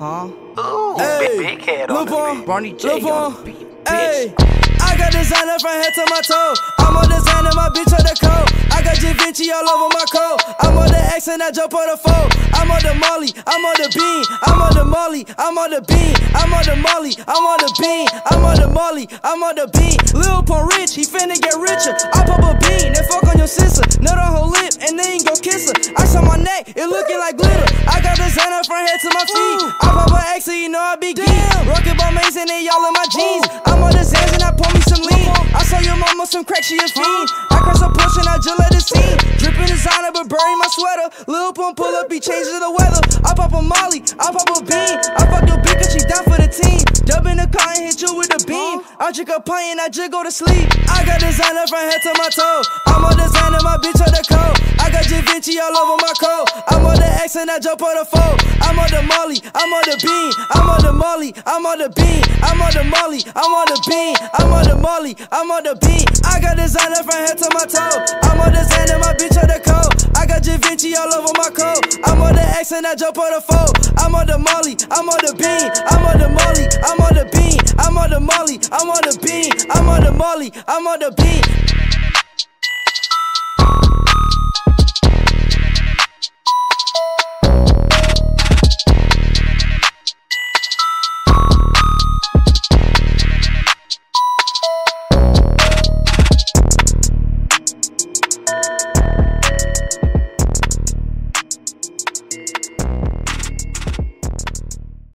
Huh? Ooh, Hey, big head on the beat. Barney J on the beat, Hey, bitch. I got designer from head to my toe. I'm on designer, my bitch on the coat. I got Da Vinci all over my coat. I'm on the X and I jump on the foe. I'm on the Molly, I'm on the bean. I'm on the Molly, I'm on the bean. I'm on the Molly, I'm on the bean. I'm on the Molly, I'm on the bean. Lil Pump rich, he finna get richer. I pop a bean, then fuck on your sister. Nut on her lip, and then go kiss her. Ice on my neck, it looking like glitter. I got designer from head to my feet. I pop a X, so you know I be geek. Rockin' ball Mason and y'all in my jeans. I'm on the Zans and I pour me some lean. I saw your mama some crack, she a fiend. I cross a push and I just let it scene. Drippin' designer but bury my sweater. Lil Pump pull up, he changes the weather. I pop a Molly, I pop a bean. I fuck your bitch cause she down for the team. Dub in the car and hit you with a beam. I drink a pint and I just go to sleep. I got designer from head to my toe. I'm on designer, my bitch on the coat. I got Da Vinci all over my coat. I'm on the X and I jump on the foe. I'm on the Molly, I'm on the bean. I'm on the Molly, I'm on the bean. I'm on the Molly, I'm on the bean. I'm on the Molly, I'm on the bean. I got designer from head to my toe. I'm on designer, my bitch on the coat. I got Da Vinci all over my coat. I'm on the X and I jump on the foe. I'm on the Molly, I'm on the bean. I'm on the Molly, I'm on the bean. I'm on the Molly, I'm on the bean. I'm on the Molly, I'm on the bean.